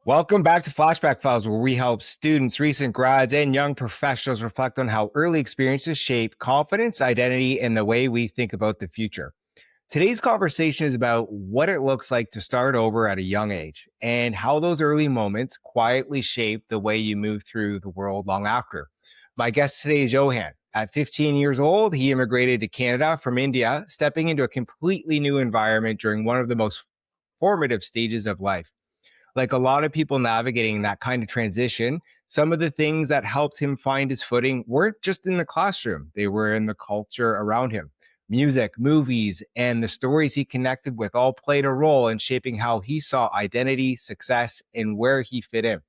Welcome back to Flashback Files, where we help students, recent grads, and young professionals reflect on how early experiences shape confidence, identity, and the way we think about the future. Today's conversation is about what it looks like to start over at a young age and how those early moments quietly shape the way you move through the world long after. My guest today is Yohan. At 15 years old, he immigrated to Canada from India, stepping into a completely new environment during one of the most formative stages of life. Like a lot of people navigating that kind of transition, some of the things that helped him find his footing weren't just in the classroom, they were in the culture around him. Music, movies, and the stories he connected with all played a role in shaping how he saw identity, success, and where he fit in.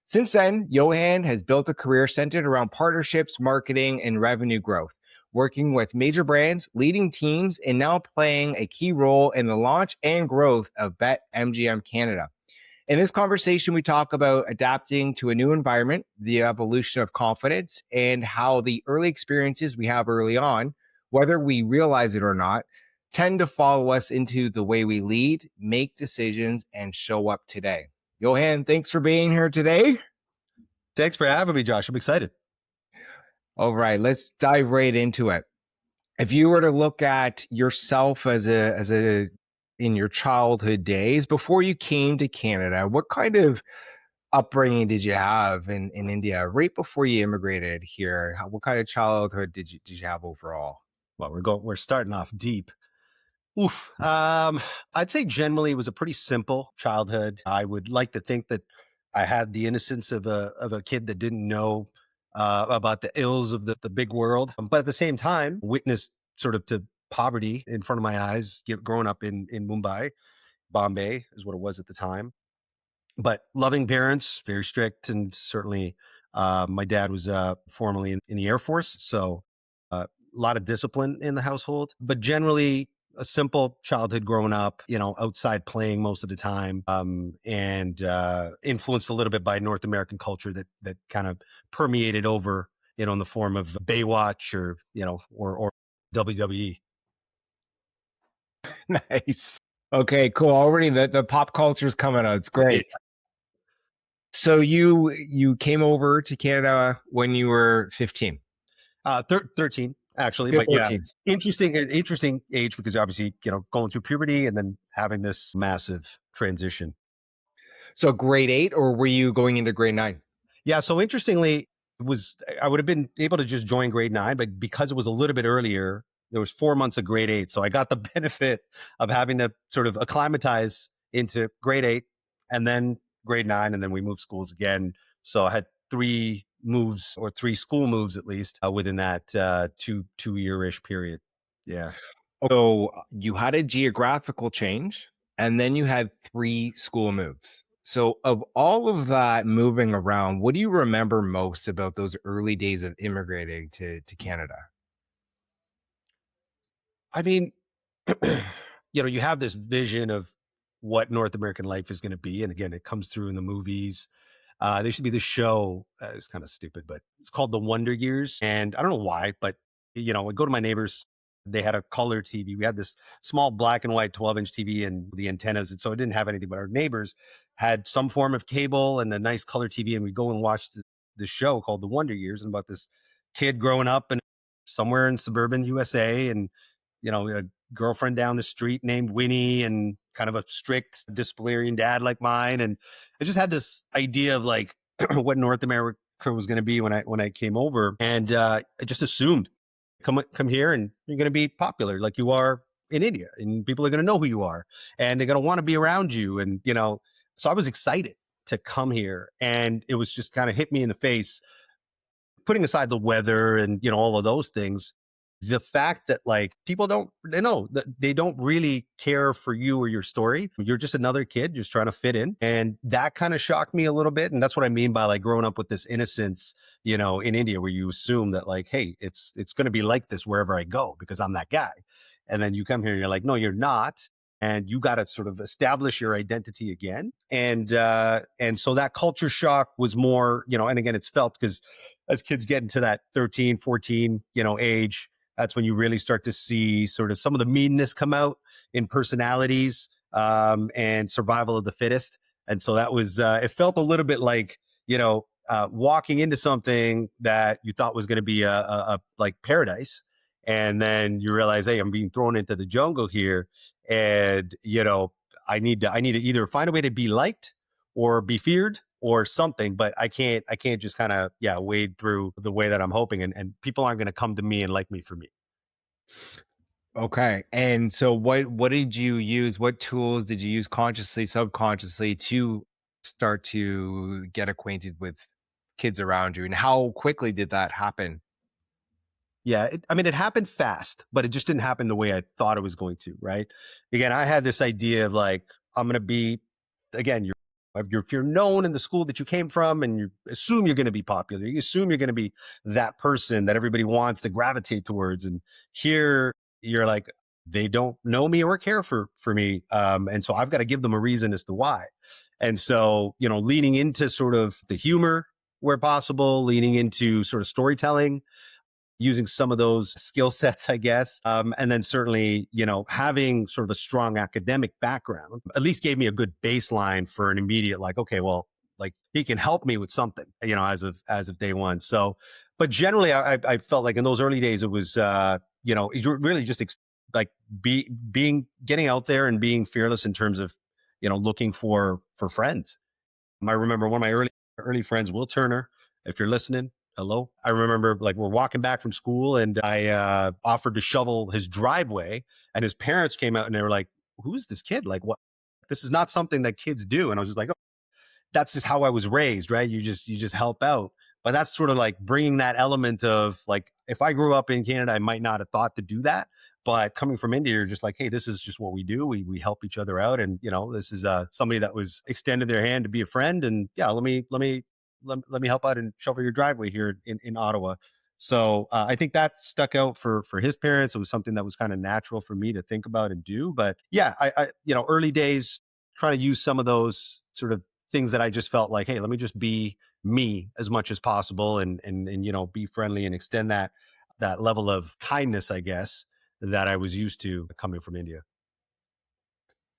Since then, Yohan has built a career centered around partnerships, marketing, and revenue growth, working with major brands, leading teams, and now playing a key role in the launch and growth of BetMGM Canada. In this conversation, we talk about adapting to a new environment, the evolution of confidence, and how the early experiences we have early on, whether we realize it or not, tend to follow us into the way we lead, make decisions, and show up today. Yohan, thanks for being here today. Thanks for having me, Josh. I'm excited. All right, let's dive right into it. If you were to look at yourself as a in your childhood days before you came to Canada, what kind of upbringing did you have in India right before you immigrated here? What kind of childhood did you have overall? Well, we're starting off deep. Oof. I'd say generally it was a pretty simple childhood. I would like to think that I had the innocence of a kid that didn't know about the ills of the big world, but at the same time witnessed sort of to poverty in front of my eyes, growing up in Mumbai. Bombay is what it was at the time. But loving parents, very strict, and certainly my dad was formerly in the Air Force, so a lot of discipline in the household. But generally, a simple childhood growing up, outside playing most of the time, and influenced a little bit by North American culture that kind of permeated over, in the form of Baywatch or WWE. Nice. Okay, cool. Already the pop culture is coming out. It's great. Yeah. So you came over to Canada when you were 15? 13, actually. Good, but 13. Yeah, interesting age because obviously, going through puberty and then having this massive transition. So grade 8, or were you going into grade 9? Yeah. So interestingly, I would have been able to just join grade 9, but because it was a little bit earlier, there was 4 months of grade 8. So I got the benefit of having to sort of acclimatize into grade 8 and then grade 9. And then we moved schools again. So I had 3 moves, or 3 school moves at least, within that 2-year-ish period. Yeah. So you had a geographical change, and then you had 3 school moves. So of all of that moving around, what do you remember most about those early days of immigrating to Canada? I mean, you have this vision of what North American life is going to be. And again, it comes through in the movies. There should be this show. It's kind of stupid, but it's called The Wonder Years. And I don't know why, but, I go to my neighbors. They had a color TV. We had this small black and white 12-inch TV and the antennas. And so it didn't have anything, but our neighbors had some form of cable and a nice color TV. And we'd go and watch the show called The Wonder Years, and about this kid growing up and somewhere in suburban USA, and, a girlfriend down the street named Winnie, and kind of a strict disciplinarian dad like mine. And I just had this idea of like what North America was going to be when I came over. And I just assumed come here and you're going to be popular like you are in India, and people are going to know who you are, and they're going to want to be around you. And, so I was excited to come here, and it was just kind of hit me in the face, putting aside the weather and, all of those things. The fact that like people they don't really care for you or your story. You're just another kid just trying to fit in. And that kind of shocked me a little bit. And that's what I mean by like growing up with this innocence, in India, where you assume that like, hey, it's going to be like this wherever I go because I'm that guy. And then you come here and you're like, no, you're not. and you got to sort of establish your identity again. And so that culture shock was more, and again, it's felt because as kids get into that 13, 14, age, that's when you really start to see sort of some of the meanness come out in personalities, and survival of the fittest. And so that was, it felt a little bit like, walking into something that you thought was going to be a like paradise. And then you realize, hey, I'm being thrown into the jungle here. And, I need to either find a way to be liked or be feared or something, but I can't just kind of, wade through the way that I'm hoping. And people aren't going to come to me and like me for me. Okay. And so what did you use? What tools did you use consciously, subconsciously to start to get acquainted with kids around you? And how quickly did that happen? Yeah, I mean, it happened fast, but it just didn't happen the way I thought it was going to. Right? Again, I had this idea of like I'm going to be, again, if you're known in the school that you came from, and you assume you're going to be popular, you assume you're going to be that person that everybody wants to gravitate towards. And here you're like, they don't know me or care for me, and so I've got to give them a reason as to why. And so, leaning into sort of the humor where possible, leaning into sort of storytelling, using some of those skill sets, I guess. And then certainly, having sort of a strong academic background at least gave me a good baseline for an immediate, like, okay, well, like he can help me with something, as of day one. So, but generally, I felt like in those early days, it was, it's really just like getting out there and being fearless in terms of, looking for friends. I remember one of my early friends, Will Turner. If you're listening, hello. I remember like we're walking back from school, and I offered to shovel his driveway, and his parents came out and they were like, "Who's this kid? Like, what? This is not something that kids do." And I was just like, that's just how I was raised, right? You just help out. But that's sort of like bringing that element of like, if I grew up in Canada, I might not have thought to do that. But coming from India, you're just like, hey, this is just what we do. We help each other out, and this is somebody that was extended their hand to be a friend, and yeah, let me help out and shovel your driveway here in Ottawa. So I think that stuck out for his parents. It was something that was kind of natural for me to think about and do. But yeah, early days, trying to use some of those sort of things that I just felt like, hey, let me just be me as much as possible, and be friendly and extend that level of kindness, I guess, that I was used to coming from India.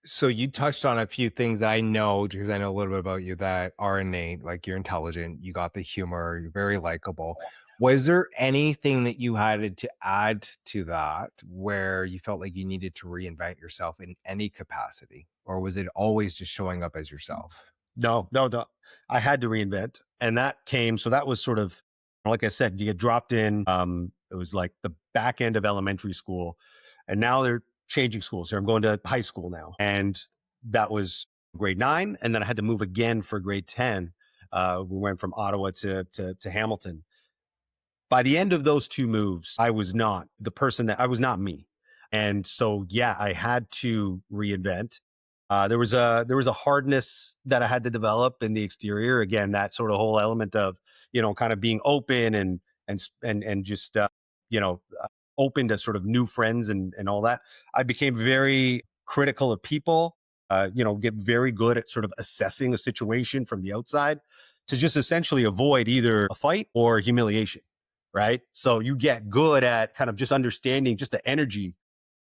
So you touched on a few things that I know because I know a little bit about you that are innate, like you're intelligent, you got the humor, you're very likable. Was there anything that you had to add to that where you felt like you needed to reinvent yourself in any capacity? Or was it always just showing up as yourself? No, no, no. I had to reinvent. And that came, so that was sort of, like I said, you get dropped in. It was like the back end of elementary school. And now they're changing schools. So I'm going to high school now. And that was grade 9. And then I had to move again for grade 10. We went from Ottawa to Hamilton. By the end of those two moves, I was not the person that I was not me. And so, yeah, I had to reinvent. There was a hardness that I had to develop in the exterior. Again, that sort of whole element of, kind of being open and just, open to sort of new friends and all that. I became very critical of people, get very good at sort of assessing a situation from the outside to just essentially avoid either a fight or humiliation. Right. So you get good at kind of just understanding just the energy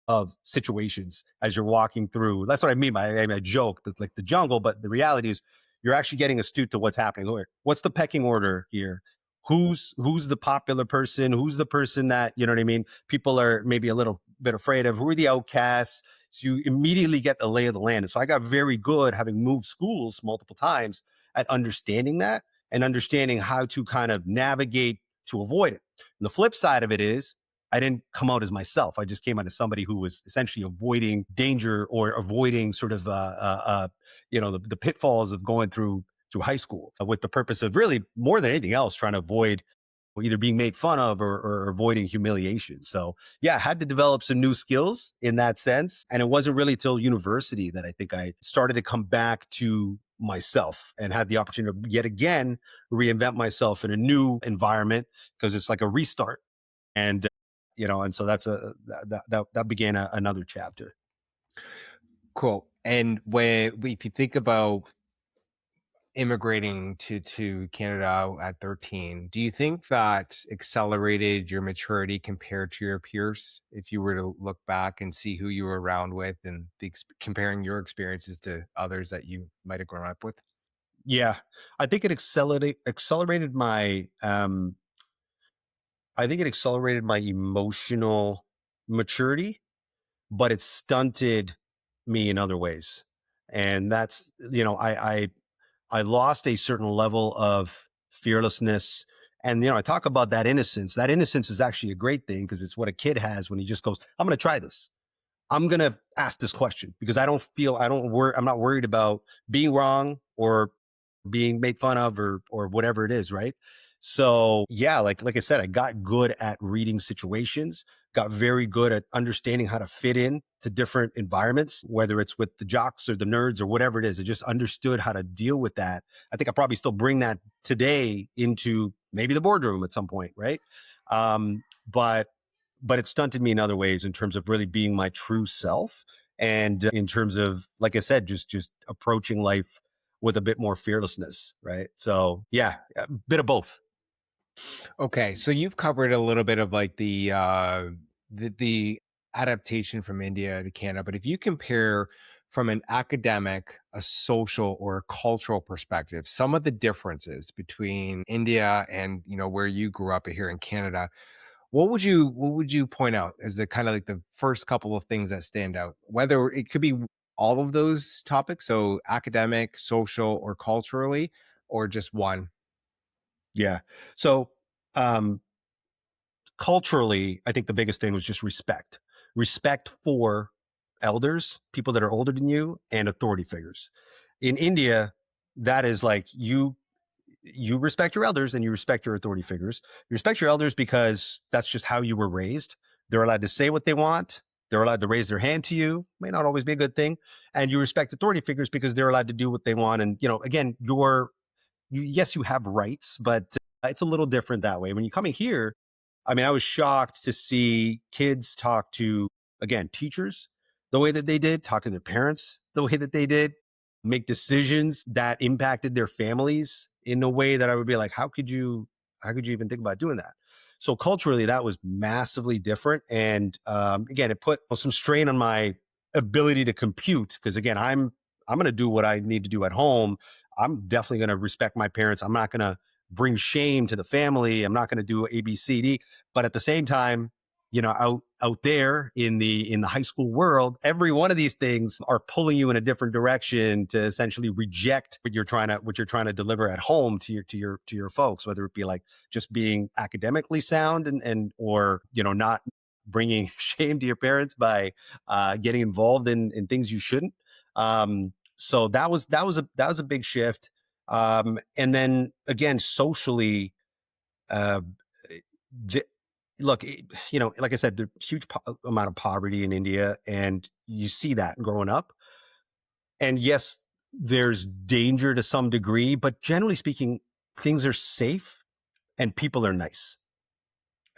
of situations as you're walking through. That's what I mean by, I joke that like the jungle, but the reality is you're actually getting astute to what's happening. What's the pecking order here? Who's the popular person? Who's the person that, you know what I mean? People are maybe a little bit afraid of. Who are the outcasts? So you immediately get the lay of the land. And so I got very good, having moved schools multiple times, at understanding that and understanding how to kind of navigate to avoid it. And the flip side of it is I didn't come out as myself. I just came out as somebody who was essentially avoiding danger or avoiding sort of, the pitfalls of going through high school, with the purpose of really more than anything else, trying to avoid either being made fun of or avoiding humiliation. So yeah, I had to develop some new skills in that sense. And it wasn't really till university that I think I started to come back to myself and had the opportunity to yet again reinvent myself in a new environment, because it's like a restart. And and so that began another chapter. Cool. And if you think about immigrating to Canada at 13, do you think that accelerated your maturity compared to your peers? If you were to look back and see who you were around with and comparing your experiences to others that you might have grown up with? Yeah, I think it accelerated my I think it accelerated my emotional maturity, but it stunted me in other ways. And that's, I lost a certain level of fearlessness. And, I talk about that innocence. That innocence is actually a great thing because it's what a kid has when he just goes, I'm going to try this. I'm going to ask this question because I'm not worried about being wrong or being made fun of or whatever it is, right? So yeah, like I said, I got good at reading situations, got very good at understanding how to fit in to different environments, whether it's with the jocks or the nerds or whatever it is. I just understood how to deal with that. I think I probably still bring that today into maybe the boardroom at some point, right? But it stunted me in other ways in terms of really being my true self and in terms of, like I said, just approaching life with a bit more fearlessness, right? So yeah, a bit of both. Okay, so you've covered a little bit of like the adaptation from India to Canada, but if you compare from an academic, a social, or a cultural perspective, some of the differences between India and where you grew up here in Canada, what would you point out as the kind of like the first couple of things that stand out? Whether it could be all of those topics, so academic, social, or culturally, or just one. Yeah. So um culturally, I think the biggest thing was just respect for elders, people that are older than you, and authority figures. In India, that is like you respect your elders and you respect your authority figures. You respect your elders because that's just how you were raised. They're allowed to say what they want. They're allowed to raise their hand to you. May not always be a good thing. And you respect authority figures because they're allowed to do what they want. And, again, yes, you have rights, but it's a little different that way. When you're coming here, I mean, I was shocked to see kids talk to, again, teachers the way that they did, talk to their parents the way that they did, make decisions that impacted their families in a way that I would be like, how could you even think about doing that? So culturally, that was massively different. And again, it put some strain on my ability to compute because again, I'm going to do what I need to do at home. I'm definitely going to respect my parents. I'm not going to bring shame to the family. I'm not going to do A, B, C, D. But at the same time, out there in the high school world, every one of these things are pulling you in a different direction to essentially reject what you're trying to deliver at home to your folks, whether it be like just being academically sound or not bringing shame to your parents by getting involved in things you shouldn't. So that was a big shift. And then again, socially, uh, th- look, like I said, there's huge amount of poverty in India, and you see that growing up. And yes, there's danger to some degree, but generally speaking, things are safe and people are nice.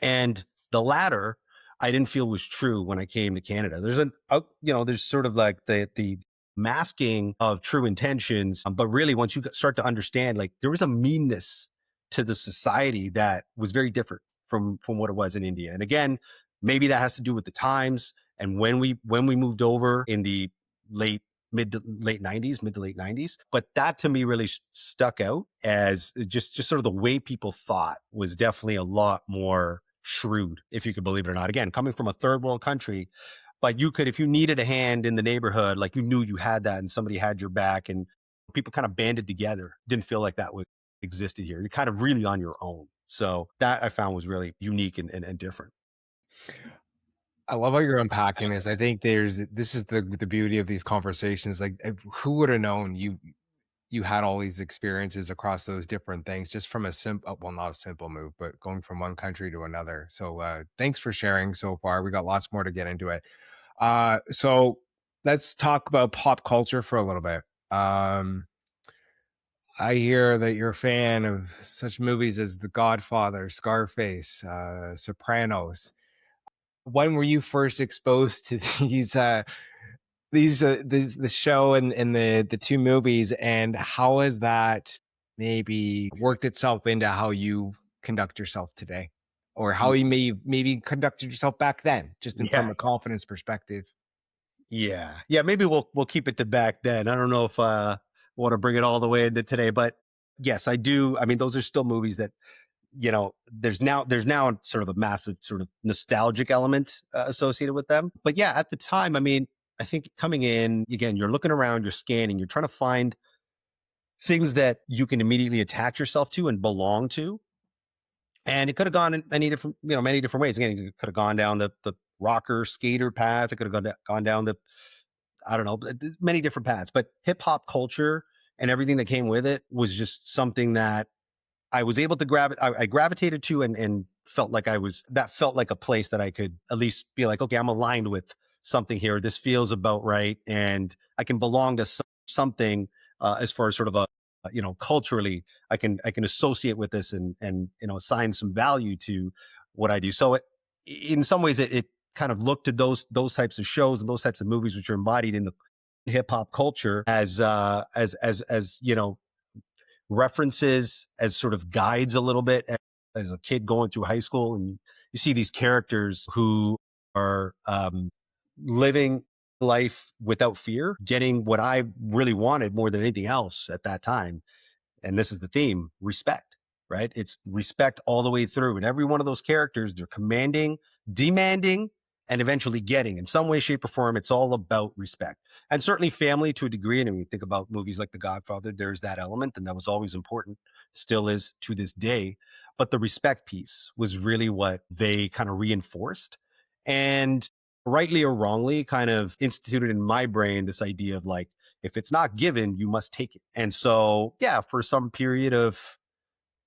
And the latter, I didn't feel was true when I came to Canada. There's sort of like the masking of true intentions, but really once you start to understand, like there was a meanness to the society that was very different from what it was in India. And again, maybe that has to do with the times and when we moved over in the late mid to late 90s. But that to me really stuck out as just sort of the way people thought was definitely a lot more shrewd, if you could believe it or not. Again, coming from a third world country, but you could, if you needed a hand in the neighborhood, like you knew you had that and somebody had your back and people kind of banded together. Didn't feel like that would existed here. You're kind of really on your own. So that I found was really unique and different. I love how you're unpacking this. I think this is the beauty of these conversations. Like, who would have known you had all these experiences across those different things just from a simple, well, not a simple move, but going from one country to another. So, thanks for sharing so far. We got lots more to get into it. So let's talk about pop culture for a little bit. I hear that you're a fan of such movies as The Godfather, Scarface, Sopranos. When were you first exposed to these these the show and the two movies, and how has that maybe worked itself into how you conduct yourself today, or how Y- you maybe conducted yourself back then, just from Yeah. a confidence perspective? Yeah. Yeah. Maybe we'll keep it to back then. I don't know if want to bring it all the way into today, but yes, I do. I mean, those are still movies that, there's now sort of a massive sort of nostalgic element associated with them. But yeah, at the time, I mean, I think coming in again, you're looking around, you're scanning, you're trying to find things that you can immediately attach yourself to and belong to. And it could have gone in many different ways. Again, it could have gone down the rocker skater path. It could have gone down the, I don't know, many different paths. But hip hop culture and everything that came with it was just something that I was able to I gravitated to, and felt like that felt like a place that I could at least be like, okay, I'm aligned with something here. This feels about right. And I can belong to something, as far as sort of culturally, I can associate with this, and, assign some value to what I do. So in some ways it kind of looked to those types of shows and those types of movies, which are embodied in the hip hop culture as references, as sort of guides a little bit as a kid going through high school. And you see these characters who are living life without fear, getting what I really wanted more than anything else at that time. And this is the theme: respect, right? It's respect all the way through. And every one of those characters, they're commanding, demanding, and eventually getting, in some way, shape, or form. It's all about respect, and certainly family to a degree. And when you think about movies like The Godfather, there's that element, and that was always important, still is to this day. But the respect piece was really what they kind of reinforced, and rightly or wrongly kind of instituted in my brain this idea of like, if it's not given, you must take it. And so, yeah, for some period of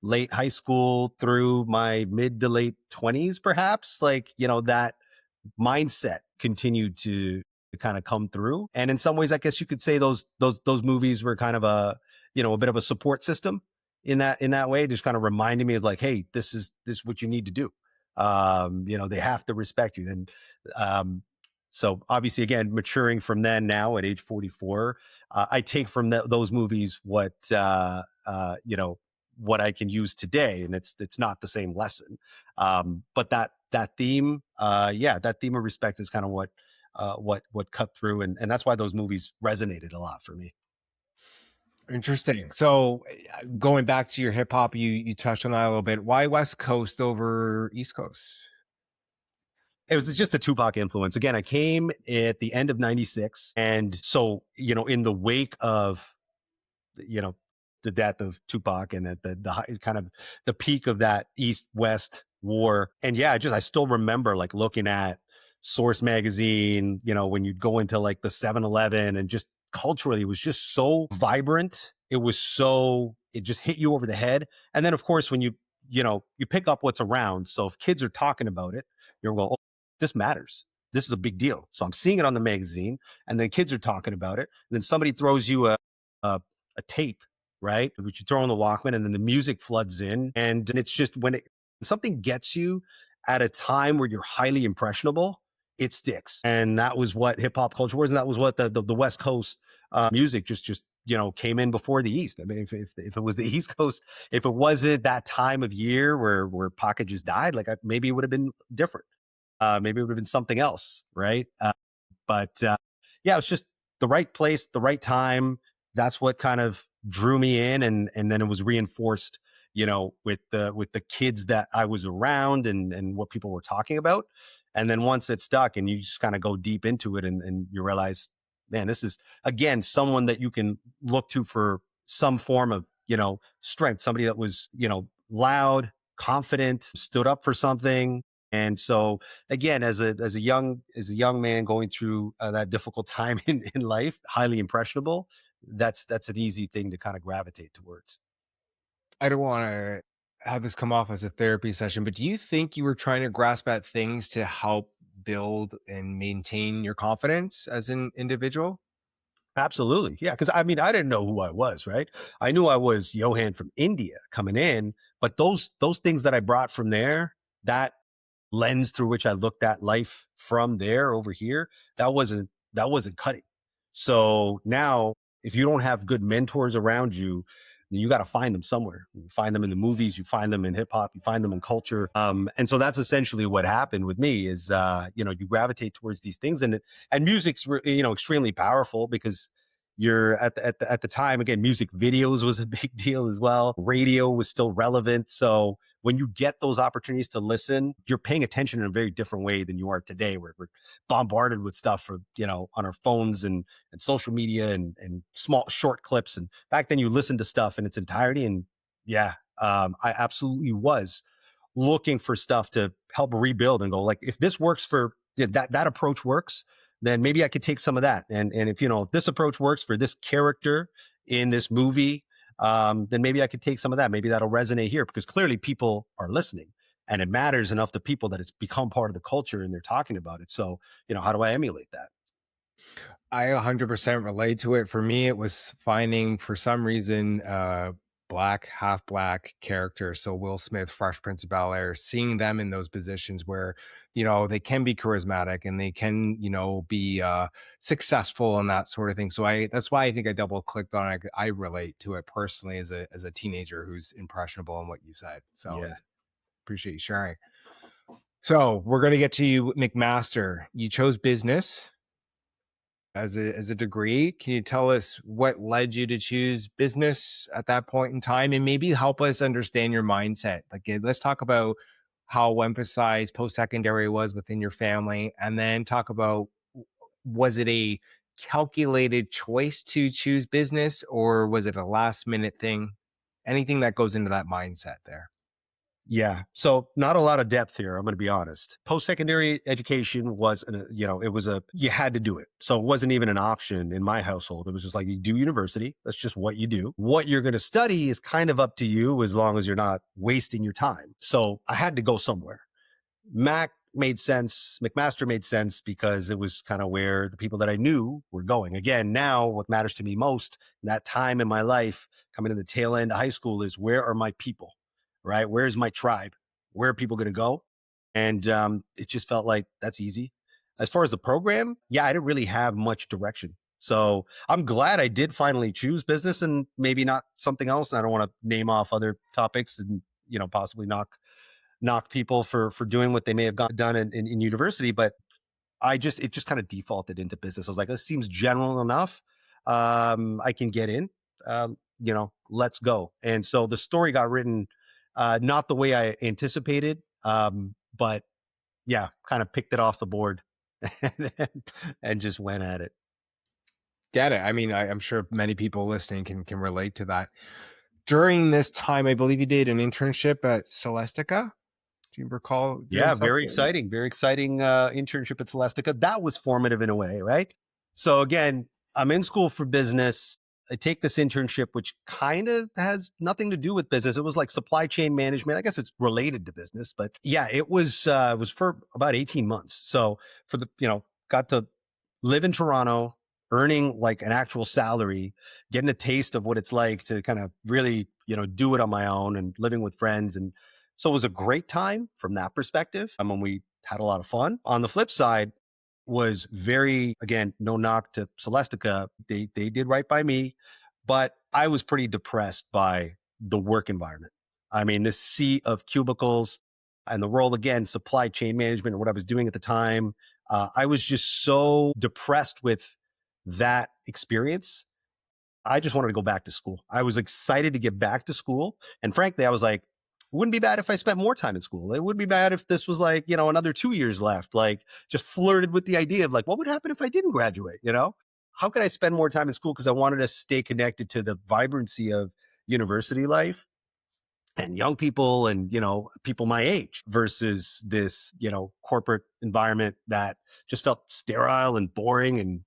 late high school through my mid to late 20s, perhaps, like, that mindset continued to kind of come through. And in some ways, I guess you could say those movies were kind of a bit of a support system in that way, just kind of reminding me of like, hey, this is what you need to do. They have to respect you. And um, so obviously, again, maturing from then, now at age 44, I take from those movies what I can use today, and it's not the same lesson. But that theme, that theme of respect is kind of what cut through, and that's why those movies resonated a lot for me. Interesting. So, going back to your hip hop, you touched on that a little bit. Why West Coast over East Coast? It was just the Tupac influence. Again, I came at the end of '96, and so in the wake of you know the death of Tupac, and at the kind of the peak of that East West war. And yeah, I still remember like looking at Source magazine, when you'd go into like the 7-Eleven, and just culturally it was just so vibrant. It just hit you over the head. And then of course when you pick up what's around. So if kids are talking about it, you're going, oh, this matters. This is a big deal. So I'm seeing it on the magazine, and then kids are talking about it. And then somebody throws you a a tape, right? Which you throw on the Walkman, and then the music floods in. And it's just when something gets you at a time where you're highly impressionable, it sticks. And that was what hip hop culture was. And that was what the West Coast music just came in before the East. I mean, if it was the East Coast, if it wasn't that time of year where Pocket just died, like maybe it would have been different. Maybe it would have been something else, right? But yeah, it was just the right place, the right time. That's what kind of drew me in, and then it was reinforced, with the kids that I was around, and what people were talking about. And then once it stuck, and you just kind of go deep into it, and you realize, man, this is again someone that you can look to for some form of strength. Somebody that was loud, confident, stood up for something. And so again, as a young man going through that difficult time in life, highly impressionable, that's an easy thing to kind of gravitate towards. I don't want to have this come off as a therapy session, but do you think you were trying to grasp at things to help build and maintain your confidence as an individual? Absolutely. Yeah. Cause I mean, I didn't know who I was, right? I knew I was Yohan from India coming in, but those things that I brought from there, that lens through which I looked at life from there over here, that wasn't cutting. So now, if you don't have good mentors around you, you got to find them somewhere. You find them in the movies, you find them in hip hop, you find them in culture. And so that's essentially what happened with me is, you gravitate towards these things, and music's, extremely powerful because you're at the time, again, music videos was a big deal as well. Radio was still relevant. So when you get those opportunities to listen, you're paying attention in a very different way than you are today, where we're bombarded with stuff from, on our phones and social media and small short clips. And back then you listened to stuff in its entirety. And yeah, I absolutely was looking for stuff to help rebuild and go, like, if this works for that approach works, then maybe I could take some of that. And if this approach works for this character in this movie, then maybe I could take some of that. Maybe that'll resonate here, because clearly people are listening and it matters enough to people that it's become part of the culture and they're talking about it. So, how do I emulate that? I 100% relate to it. For me, it was finding, for some reason, black, half black characters. So Will Smith, Fresh Prince of Bel-Air, seeing them in those positions where, they can be charismatic and they can, be successful and that sort of thing. So that's why I think I double clicked on it. I relate to it personally as a teenager who's impressionable in what you said. So Yeah. appreciate you sharing. So we're going to get to you, McMaster. You chose business as a degree. Can you tell us what led you to choose business at that point in time, and maybe help us understand your mindset? Like, let's talk about how emphasized post-secondary was within your family, and then talk about, was it a calculated choice to choose business, or was it a last minute thing? Anything that goes into that mindset there. Yeah. So not a lot of depth here. I'm going to be honest. Post-secondary education was, you had to do it. So it wasn't even an option in my household. It was just like, you do university. That's just what you do. What you're going to study is kind of up to you, as long as you're not wasting your time. So I had to go somewhere. McMaster made sense because it was kind of where the people that I knew were going. Again, now what matters to me most in that time in my life, coming in the tail end of high school, is where are my people, right? Where's my tribe? Where are people going to go? And it just felt like that's easy. As far as the program, yeah, I didn't really have much direction. So I'm glad I did finally choose business and maybe not something else. And I don't want to name off other topics and, possibly knock people for doing what they may have done in university, but it just kind of defaulted into business. I was like, this seems general enough. I can get in. Let's go. And so the story got written, not the way I anticipated, but yeah, kind of picked it off the board and just went at it. Get it. I mean, I'm sure many people listening can relate to that. During this time, I believe you did an internship at Celestica. Do you recall doing Yeah, very something? exciting. Very exciting internship at Celestica. That was formative in a way, right? So again, I'm in school for business. I take this internship, which kind of has nothing to do with business. It was like supply chain management. I guess it's related to business, but yeah, it was for about 18 months. So got to live in Toronto, earning like an actual salary, getting a taste of what it's like to kind of really, do it on my own and living with friends. And so it was a great time from that perspective. I mean, we had a lot of fun. On the flip side, was very, again, no knock to Celestica. They did right by me, but I was pretty depressed by the work environment. I mean, this sea of cubicles and the role, again, supply chain management and what I was doing at the time. I was just so depressed with that experience. I just wanted to go back to school. I was excited to get back to school. And frankly, I was like, it wouldn't be bad if I spent more time in school. It wouldn't be bad if this was like, another 2 years left. Like, just flirted with the idea of like, what would happen if I didn't graduate? How could I spend more time in school? Because I wanted to stay connected to the vibrancy of university life and young people and, people my age versus this, corporate environment that just felt sterile and boring. And,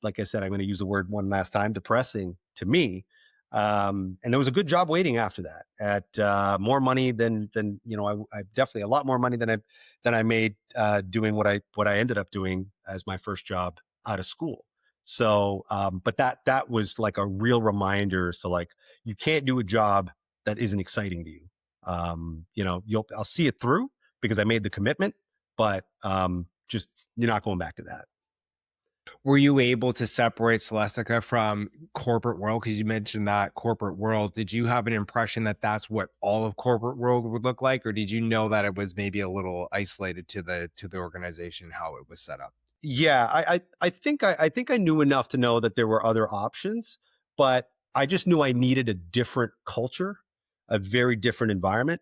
like I said, I'm going to use the word one last time, depressing to me. And there was a good job waiting after that at, more money than, I definitely a lot more money than I made, doing what I ended up doing as my first job out of school. So, but that was like a real reminder as to like, you can't do a job that isn't exciting to you. I'll see it through because I made the commitment, but, just, you're not going back to that. Were you able to separate Celestica from corporate world? Because you mentioned that corporate world. Did you have an impression that that's what all of corporate world would look like, or did you know that it was maybe a little isolated to the organization, how it was set up? Yeah, I think I knew enough to know that there were other options, but I just knew I needed a different culture, a very different environment.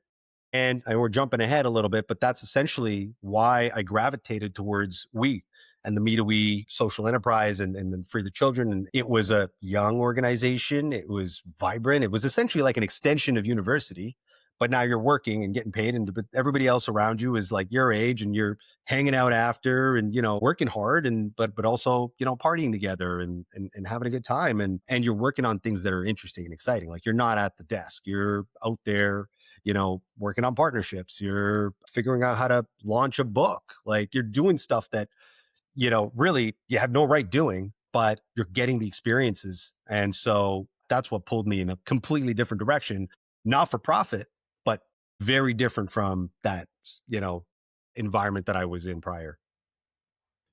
And we're jumping ahead a little bit, but that's essentially why I gravitated towards We and the Me to We social enterprise and then Free the Children. And it was a young organization. It was vibrant. It was essentially like an extension of university, but now you're working and getting paid, and but everybody else around you is like your age, and you're hanging out after and working hard, and but also partying together and having a good time, and you're working on things that are interesting and exciting. Like, you're not at the desk, you're out there working on partnerships. You're figuring out how to launch a book. Like, you're doing stuff that, really you have no right doing, but you're getting the experiences. And so that's what pulled me in a completely different direction, not for profit, but very different from that, you know, environment that I was in prior.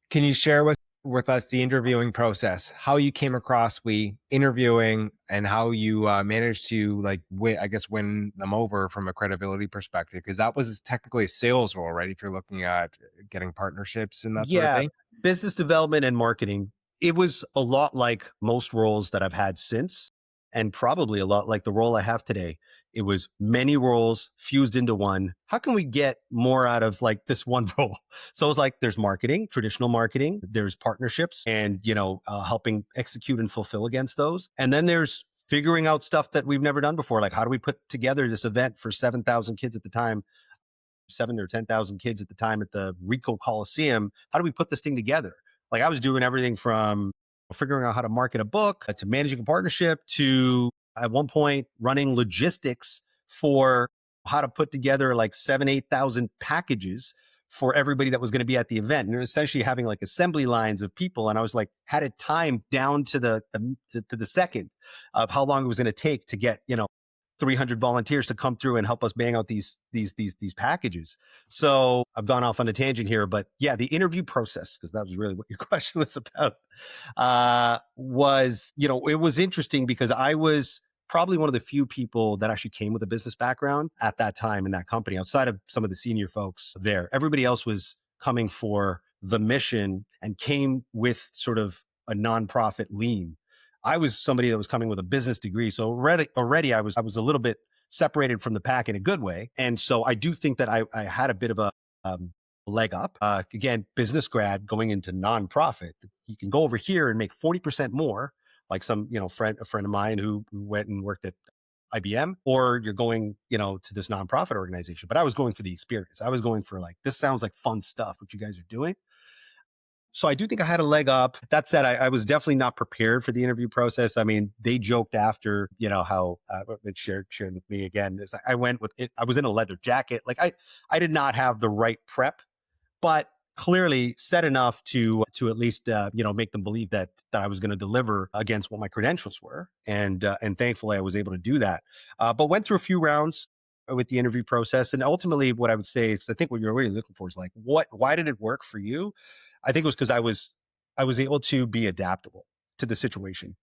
Can you share with us the interviewing process, how you came across we interviewing, and how you managed to I guess win them over from a credibility perspective? Because that was technically a sales role, right? If you're looking at getting partnerships and that sort of Yeah, thing. business development and marketing. It was a lot like most roles that I've had since, and probably a lot like the role I have today. It was many roles fused into one. How can we get more out of like this one role? So it's like there's marketing, traditional marketing, there's partnerships, and helping execute and fulfill against those, and then there's figuring out stuff that we've never done before. Like, how do we put together this event for 7,000 kids at the time, 7 or 10,000 kids at the time at the Rico Coliseum? How do we put this thing together? Like, I was doing everything from figuring out how to market a book to managing a partnership to, at one point, running logistics for how to put together like 8,000 packages for everybody that was going to be at the event. And essentially having like assembly lines of people. And I was like, had it timed down to the second of how long it was going to take to get, 300 volunteers to come through and help us bang out these packages. So I've gone off on a tangent here, but yeah, the interview process, because that was really what your question was about, was, it was interesting because I was probably one of the few people that actually came with a business background at that time in that company, outside of some of the senior folks there. Everybody else was coming for the mission and came with sort of a nonprofit lean. I was somebody that was coming with a business degree. So already I was a little bit separated from the pack in a good way. And so I do think that I had a bit of a leg up. Again, business grad going into nonprofit. You can go over here and make 40% more, like some, a friend of mine who went and worked at IBM, or you're going, to this nonprofit organization. But I was going for the experience. I was going for like, this sounds like fun stuff, what you guys are doing. So I do think I had a leg up. That said, I was definitely not prepared for the interview process. I mean, they joked after, how it shared with me again. It's like I went with it. I was in a leather jacket. Like, I did not have the right prep, but clearly said enough to at least make them believe that I was going to deliver against what my credentials were, and thankfully I was able to do that. But went through a few rounds with the interview process, and ultimately what I would say is, I think what you're really looking for is like, why did it work for you? I think it was because I was able to be adaptable to the situation.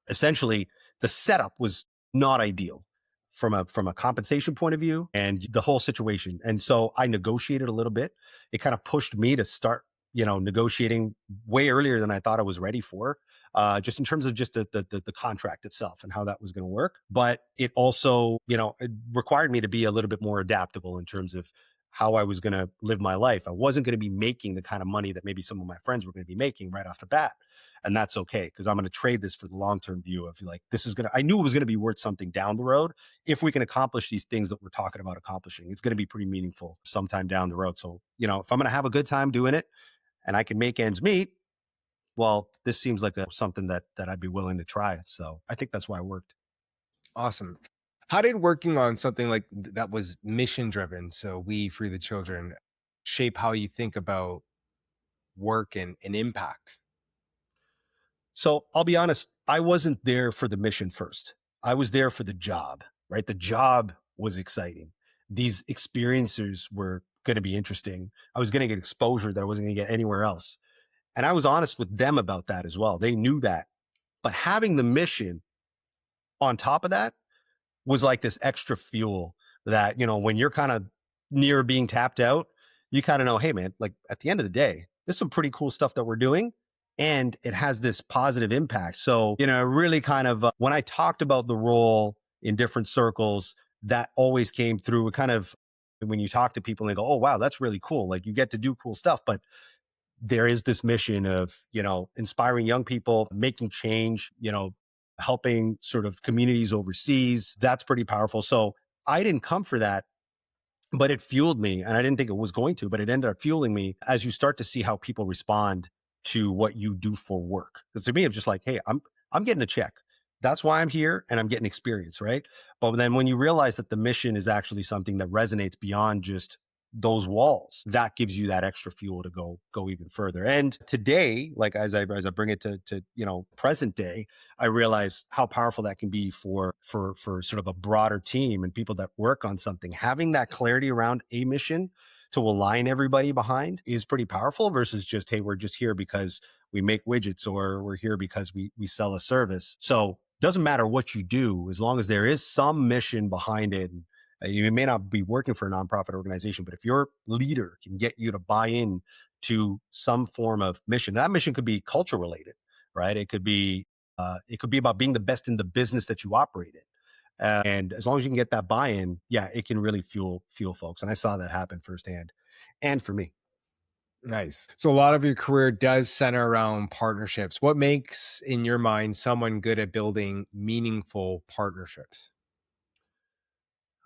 Essentially, the setup was not ideal from a compensation point of view and the whole situation. And so I negotiated a little bit. It kind of pushed me to start, negotiating way earlier than I thought I was ready for, just in terms of just the contract itself and how that was going to work. But it also, it required me to be a little bit more adaptable in terms of how I was going to live my life. I wasn't going to be making the kind of money that maybe some of my friends were going to be making right off the bat. And that's okay, because I'm going to trade this for the long-term view of like, I knew it was going to be worth something down the road. If we can accomplish these things that we're talking about accomplishing, it's going to be pretty meaningful sometime down the road. So, if I'm going to have a good time doing it and I can make ends meet, well, this seems like something that I'd be willing to try. So I think that's why it worked. Awesome. How did working on something like that was mission driven, so We Free the Children, shape how you think about work and impact? So I'll be honest, I wasn't there for the mission first. I was there for the job, right? The job was exciting. These experiences were going to be interesting. I was going to get exposure that I wasn't going to get anywhere else. And I was honest with them about that as well. They knew that. But having the mission on top of that was like this extra fuel that, when you're kind of near being tapped out, you kind of know, hey, man, like at the end of the day, there's some pretty cool stuff that we're doing and it has this positive impact. So, really kind of when I talked about the role in different circles, that always came through. It kind of, when you talk to people and they go, oh, wow, that's really cool. Like you get to do cool stuff. But there is this mission of, inspiring young people, making change, helping sort of communities overseas. That's pretty powerful. So I didn't come for that, but it fueled me. And I didn't think it was going to, but it ended up fueling me as you start to see how people respond to what you do for work. Because to me, I'm just like, hey, I'm getting a check. That's why I'm here and I'm getting experience, right? But then when you realize that the mission is actually something that resonates beyond just those walls, that gives you that extra fuel to go even further. And today, like as I bring it to present day, I realize how powerful that can be for sort of a broader team and people that work on something. Having that clarity around a mission to align everybody behind is pretty powerful versus just, hey, we're just here because we make widgets or we're here because we sell a service. So doesn't matter what you do, as long as there is some mission behind it. You may not be working for a nonprofit organization, but if your leader can get you to buy in to some form of mission, that mission could be culture related, right? It could be about being the best in the business that you operate in. And as long as you can get that buy-in, yeah, it can really fuel folks. And I saw that happen firsthand, and for me. Nice. So a lot of your career does center around partnerships. What makes, in your mind, someone good at building meaningful partnerships?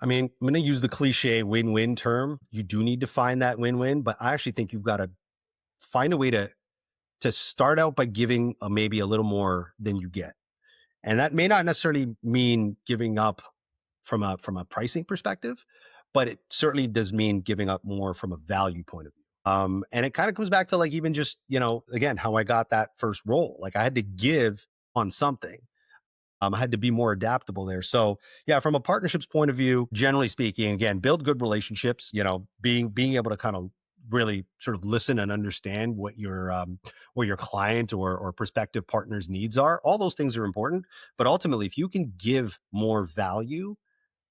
I mean, I'm going to use the cliche win-win term. You do need to find that win-win, but I actually think you've got to find a way to start out by giving maybe a little more than you get. And that may not necessarily mean giving up from a pricing perspective, but it certainly does mean giving up more from a value point of view. And it kind of comes back to like even just, again, how I got that first role. Like I had to give on something. I had to be more adaptable there. So yeah, from a partnerships point of view, generally speaking, again, build good relationships, being able to kind of really sort of listen and understand what your client or prospective partner's needs are. All those things are important. But ultimately, if you can give more value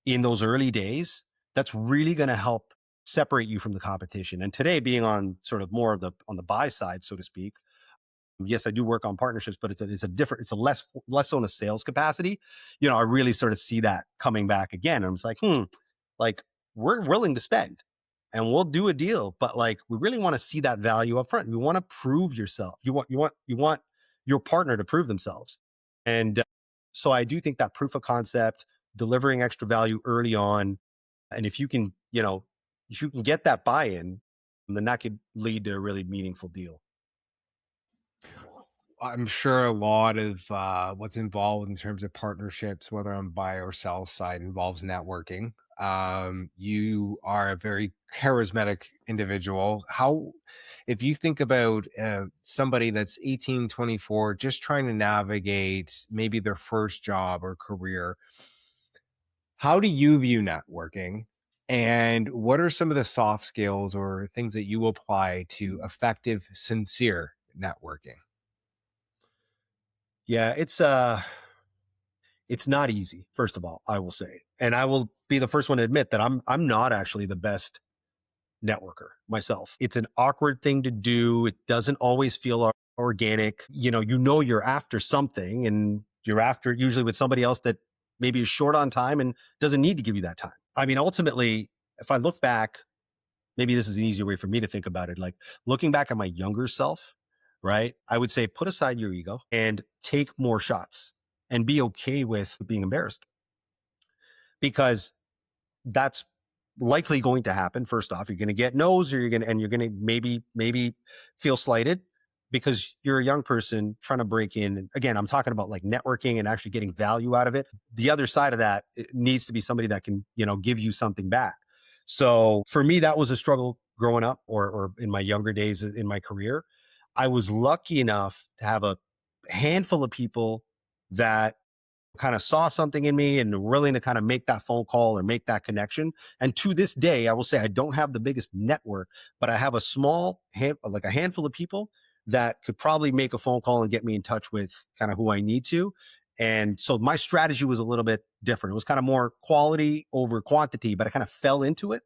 in those early days, that's really going to help separate you from the competition. And today, being on sort of more of on the buy side, so to speak, yes, I do work on partnerships, but it's a less on a sales capacity. I really sort of see that coming back again. And I'm just like, like we're willing to spend and we'll do a deal, but like we really want to see that value up front. We want to prove yourself. You want your partner to prove themselves. And so I do think that proof of concept, delivering extra value early on, and if you can get that buy-in, then that could lead to a really meaningful deal. I'm sure a lot of what's involved in terms of partnerships, whether on buy or sell side, involves networking. You are a very charismatic individual. If you think about somebody that's 18, 24, just trying to navigate maybe their first job or career, how do you view networking? And what are some of the soft skills or things that you apply to effective, sincere networking? Yeah, it's not easy, first of all, I will say. And I will be the first one to admit that I'm not actually the best networker myself. It's an awkward thing to do. It doesn't always feel organic. You're after something and you're after it usually with somebody else that maybe is short on time and doesn't need to give you that time. I mean, ultimately, if I look back, maybe this is an easier way for me to think about it. Like looking back at my younger self, right? I would say put aside your ego and take more shots and be okay with being embarrassed because that's likely going to happen. First off, you're going to get no's or you're going to maybe feel slighted because you're a young person trying to break in. And again, I'm talking about like networking and actually getting value out of it. The other side of that, it needs to be somebody that can, give you something back. So for me, that was a struggle growing up or in my younger days in my career. I was lucky enough to have a handful of people that kind of saw something in me and were willing to kind of make that phone call or make that connection. And to this day, I will say I don't have the biggest network, but I have a small like a handful of people that could probably make a phone call and get me in touch with kind of who I need to. And so my strategy was a little bit different. It was kind of more quality over quantity, but I kind of fell into it.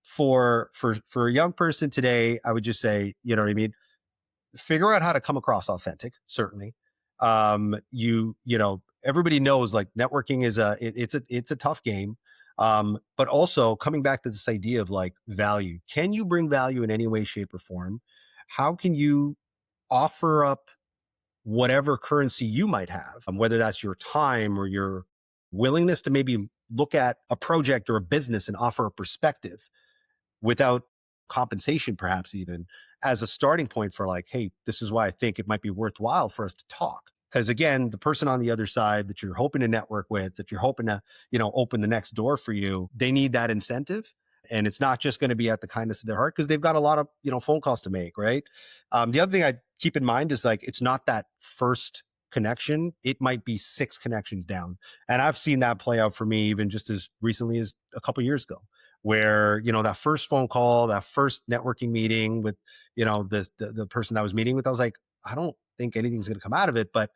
For a young person today, I would just say, you know what I mean? Figure out how to come across authentic, certainly. Everybody knows like networking is it's a tough game. But also coming back to this idea of like value. Can you bring value in any way, shape, or form? How can you offer up whatever currency you might have, whether that's your time or your willingness to maybe look at a project or a business and offer a perspective without compensation, perhaps even as a starting point for like, hey, this is why I think it might be worthwhile for us to talk. Because again, the person on the other side that you're hoping to network with, that you're hoping to, open the next door for you, they need that incentive. And it's not just going to be at the kindness of their heart because they've got a lot of, phone calls to make, right? The other thing I keep in mind is like, it's not that first connection. It might be 6 connections down. And I've seen that play out for me even just as recently as a couple years ago where that first phone call, that first networking meeting with the person I was meeting with, I was like, I don't think anything's going to come out of it, but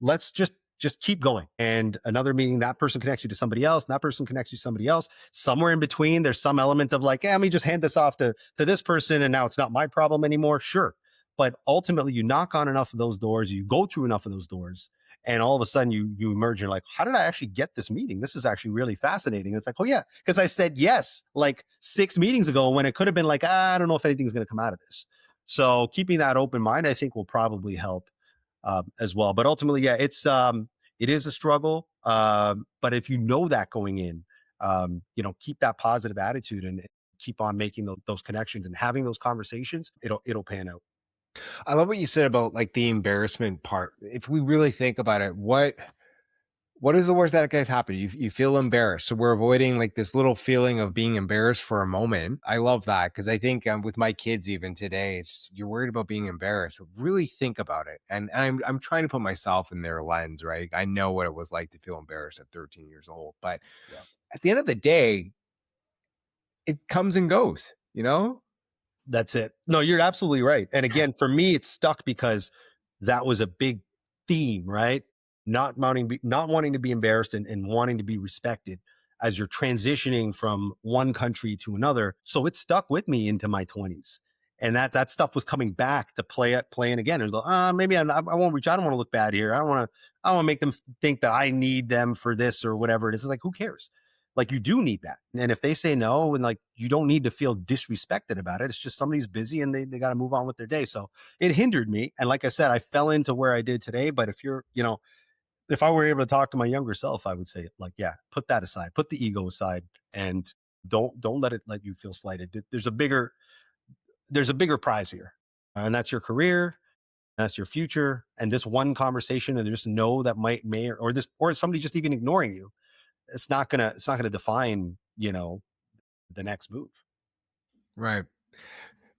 let's just keep going. And another meeting, that person connects you to somebody else, and that person connects you to somebody else. Somewhere in between, there's some element of like, let me just hand this off to this person, and now it's not my problem anymore. Sure, but ultimately, you knock on enough of those doors, you go through enough of those doors, and all of a sudden you emerge and you're like, how did I actually get this meeting? This is actually really fascinating. It's like, oh yeah, because I said yes like 6 meetings ago when it could have been like, I don't know if anything's going to come out of this. So keeping that open mind, I think will probably help as well. But ultimately, yeah, it is a struggle. But if you know that going in, keep that positive attitude and keep on making those connections and having those conversations, it'll pan out. I love what you said about like the embarrassment part. If we really think about it, what is the worst that can happen? You feel embarrassed. So we're avoiding like this little feeling of being embarrassed for a moment. I love that because I think with my kids even today, it's just, you're worried about being embarrassed, but really think about it. And I'm trying to put myself in their lens, right? I know what it was like to feel embarrassed at 13 years old, but Yeah. at the end of the day, it comes and goes, you know? That's it. No, you're absolutely right. And again, for me, it's stuck because that was a big theme, right? Not wanting to be embarrassed and wanting to be respected as you're transitioning from one country to another. So it stuck with me into my 20s. And that stuff was coming back to playing again. And go, maybe I won't reach. I don't want to look bad here. I don't want to make them think that I need them for this or whatever it is. It's like, who cares? Like you do need that. And if they say no, and like you don't need to feel disrespected about it. It's just somebody's busy and they got to move on with their day. So it hindered me. And like I said, I fell into where I did today. But if I were able to talk to my younger self, I would say like, yeah, put that aside, put the ego aside and don't let you feel slighted. There's a bigger prize here. And that's your career. That's your future. And this one conversation and just know that or somebody just even ignoring you, it's not gonna define, the next move. Right.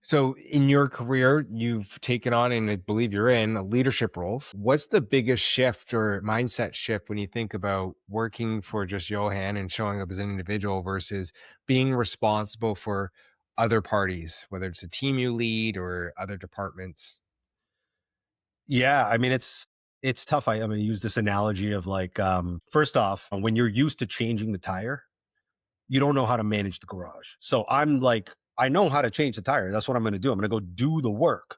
So in your career, you've taken on, and I believe you're in leadership roles. What's the biggest shift or mindset shift when you think about working for just Johan and showing up as an individual versus being responsible for other parties, whether it's a team you lead or other departments? Yeah, I mean it's tough. I'm gonna use this analogy of like first off, when you're used to changing the tire, you don't know how to manage the garage. So I'm like, I know how to change the tire. That's what I'm gonna do. I'm gonna go do the work.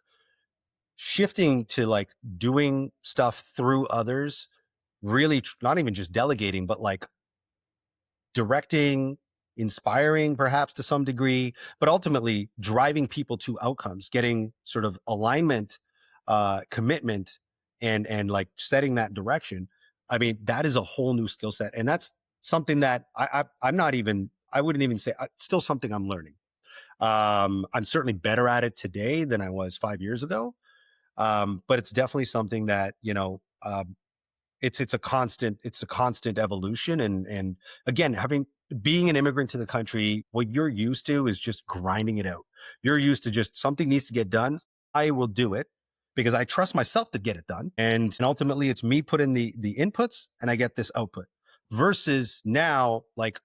Shifting to like doing stuff through others, really not even just delegating, but like directing, inspiring perhaps to some degree, but ultimately driving people to outcomes, getting sort of alignment, commitment, and like setting that direction. I mean, that is a whole new skill set, and that's something that I'm not even. I wouldn't even say it's still something I'm learning. I'm certainly better at it today than I was 5 years ago, but it's definitely something that it's a constant evolution and again being an immigrant to the country, what you're used to is just grinding it out. You're used to just something needs to get done, I will do it because I trust myself to get it done, and ultimately it's me put in the inputs and I get this output versus now like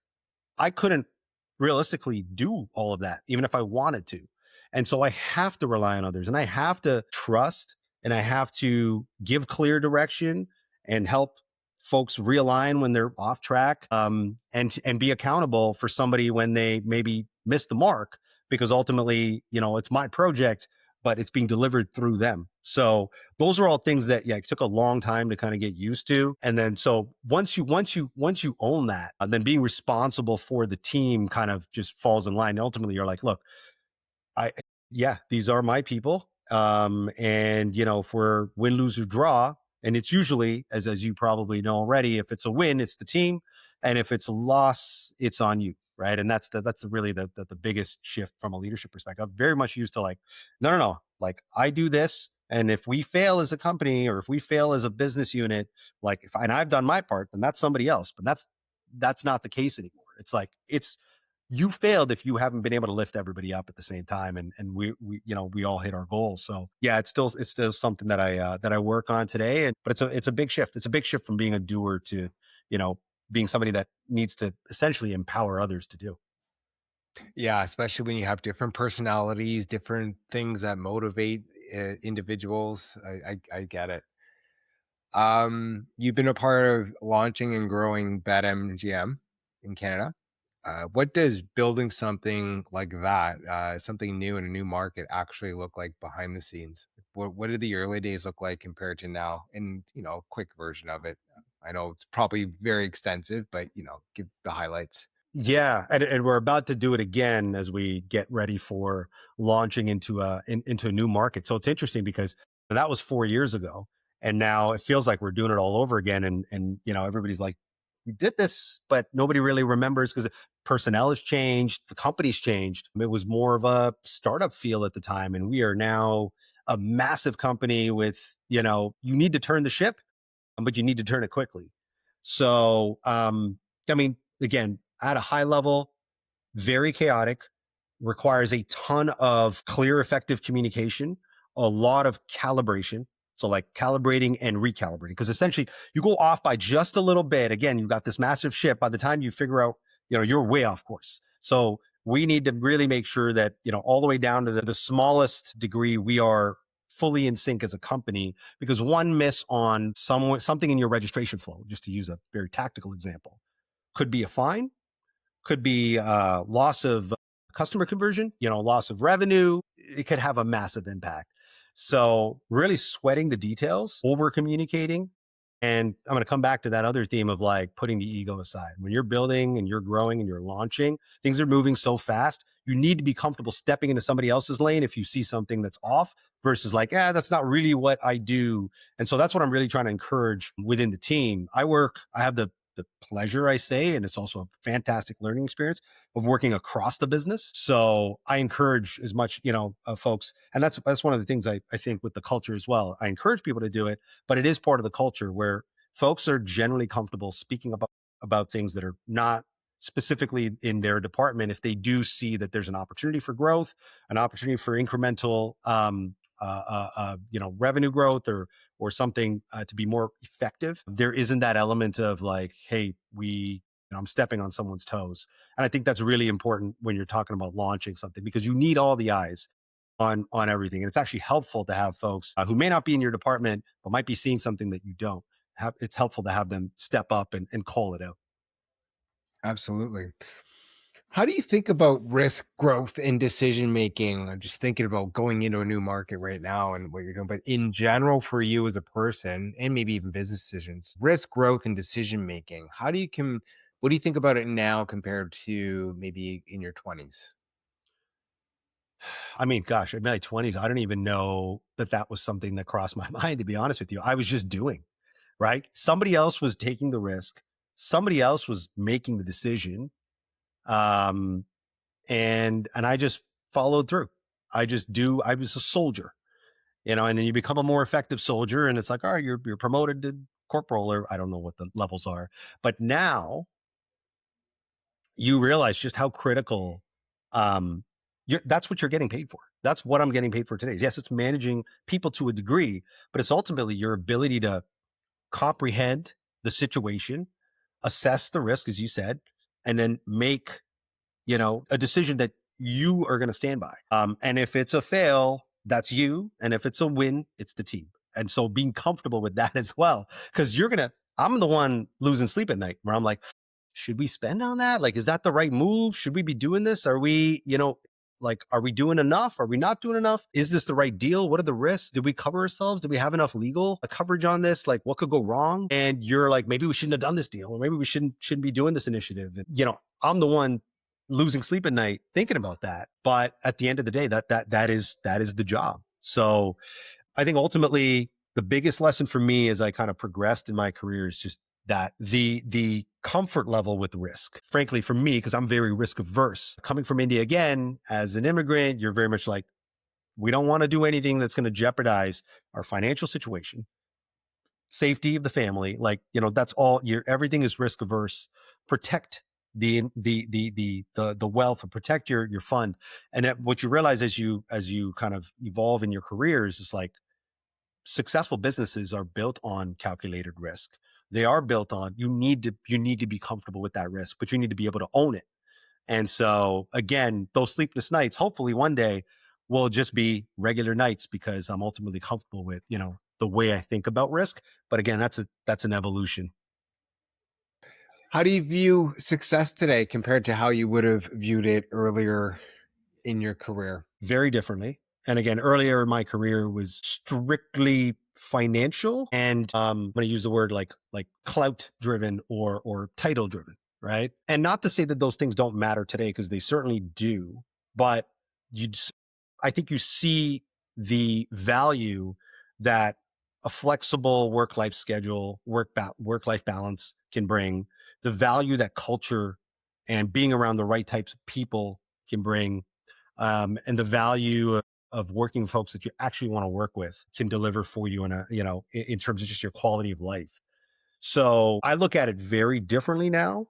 I couldn't realistically do all of that even if I wanted to. And so I have to rely on others, and I have to trust, and I have to give clear direction and help folks realign when they're off track, and be accountable for somebody when they maybe miss the mark, because ultimately, it's my project, but it's being delivered through them. So those are all things that, yeah, it took a long time to kind of get used to. And then so once you own that, then being responsible for the team kind of just falls in line. And ultimately, you're like, look, I yeah, these are my people. And if we're win, lose, or draw, and it's usually, as you probably know already, if it's a win, it's the team, and if it's a loss, it's on you, right? And that's really the biggest shift from a leadership perspective. I'm very much used to like, no, no, no, like I do this, and if we fail as a company or if we fail as a business unit, like and I've done my part, then that's somebody else. But that's not the case anymore. It's like it's you failed if you haven't been able to lift everybody up at the same time, and we all hit our goals. So yeah, it's still something that I work on today, and but it's a big shift. It's a big shift from being a doer to you know being somebody that needs to essentially empower others to do. Yeah, especially when you have different personalities, different things that motivate individuals. I get it. You've been a part of launching and growing BetMGM in Canada. What does building something like that, something new in a new market, actually look like behind the scenes? What did the early days look like compared to now? And a quick version of it. I know it's probably very extensive, but give the highlights. Yeah, and we're about to do it again as we get ready for launching into a new market. So it's interesting because that was 4 years ago, and now it feels like we're doing it all over again. And everybody's like, we did this, but nobody really remembers because personnel has changed, the company's changed. It was more of a startup feel at the time, and we are now a massive company with you need to turn the ship, but you need to turn it quickly. So, I mean, again, at a high level, very chaotic, requires a ton of clear, effective communication, a lot of calibration. So, like calibrating and recalibrating, because essentially you go off by just a little bit. Again, you've got this massive ship. By the time you figure out, you're way off course. So, we need to really make sure that, all the way down to the smallest degree, we are fully in sync as a company, because one miss on something in your registration flow, just to use a very tactical example, could be a fine, could be loss of customer conversion, loss of revenue. It could have a massive impact. So really sweating the details, over communicating. And I'm going to come back to that other theme of like putting the ego aside. When you're building and you're growing and you're launching, things are moving so fast. You need to be comfortable stepping into somebody else's lane if you see something that's off, versus like, that's not really what I do. And so that's what I'm really trying to encourage within the team. I have the pleasure, I say, and it's also a fantastic learning experience of working across the business. So I encourage as much, folks, and that's one of the things I think with the culture as well. I encourage people to do it, but it is part of the culture where folks are generally comfortable speaking about things that are not specifically in their department if they do see that there's an opportunity for growth, an opportunity for incremental revenue growth, or something to be more effective. There isn't that element of like, hey, I'm stepping on someone's toes. And I think that's really important when you're talking about launching something, because you need all the eyes on everything. And it's actually helpful to have folks who may not be in your department, but might be seeing something that you don't have. It's helpful to have them step up and call it out. Absolutely. How do you think about risk, growth, and decision making? I'm just thinking about going into a new market right now and what you're doing, but in general, for you as a person and maybe even business decisions, risk, growth, and decision making. What do you think about it now compared to maybe in your 20s? I mean, gosh, in my 20s, I don't even know that was something that crossed my mind, to be honest with you. I was just doing, right? Somebody else was taking the risk. Somebody else was making the decision. Um, and I just followed through. I was a soldier, and then you become a more effective soldier, and it's like, all right, you're promoted to corporal, or I don't know what the levels are. But now you realize just how critical, um that's what you're getting paid for. That's what I'm getting paid for today. Yes, it's managing people to a degree, but it's ultimately your ability to comprehend the situation, assess the risk, as you said, and then make, a decision that you are going to stand by. And if it's a fail, that's you. And if it's a win, it's the team. And so being comfortable with that as well, because I'm the one losing sleep at night where I'm like, should we spend on that? Like, is that the right move? Should we be doing this? Are we, like, are we doing enough? Are we not doing enough? Is this the right deal? What are the risks? Did we cover ourselves? Did we have enough legal coverage on this? Like, what could go wrong? And you're like, maybe we shouldn't have done this deal, or maybe we shouldn't be doing this initiative. And, I'm the one losing sleep at night thinking about that. But at the end of the day, that is the job. So I think ultimately the biggest lesson for me as I kind of progressed in my career is just that the comfort level with risk. Frankly, for me, because I'm very risk averse, coming from India again as an immigrant, you're very much like, we don't want to do anything that's going to jeopardize our financial situation, safety of the family. Like, that's all everything is risk averse. Protect the wealth, and protect your fund. And what you realize as you kind of evolve in your careers is like, successful businesses are built on calculated risk. They are built on, you need to be comfortable with that risk, but you need to be able to own it. And so again, those sleepless nights, hopefully one day will just be regular nights because I'm ultimately comfortable with, the way I think about risk. But again, that's an evolution. How do you view success today compared to how you would have viewed it earlier in your career? Very differently. And again, earlier in my career was strictly financial, and I'm going to use the word like clout driven or title driven, right? And not to say that those things don't matter today, because they certainly do, but I think you see the value that a flexible work life schedule, work life balance can bring, the value that culture and being around the right types of people can bring, and the value of working folks that you actually want to work with can deliver for you in in terms of just your quality of life. So I look at it very differently now.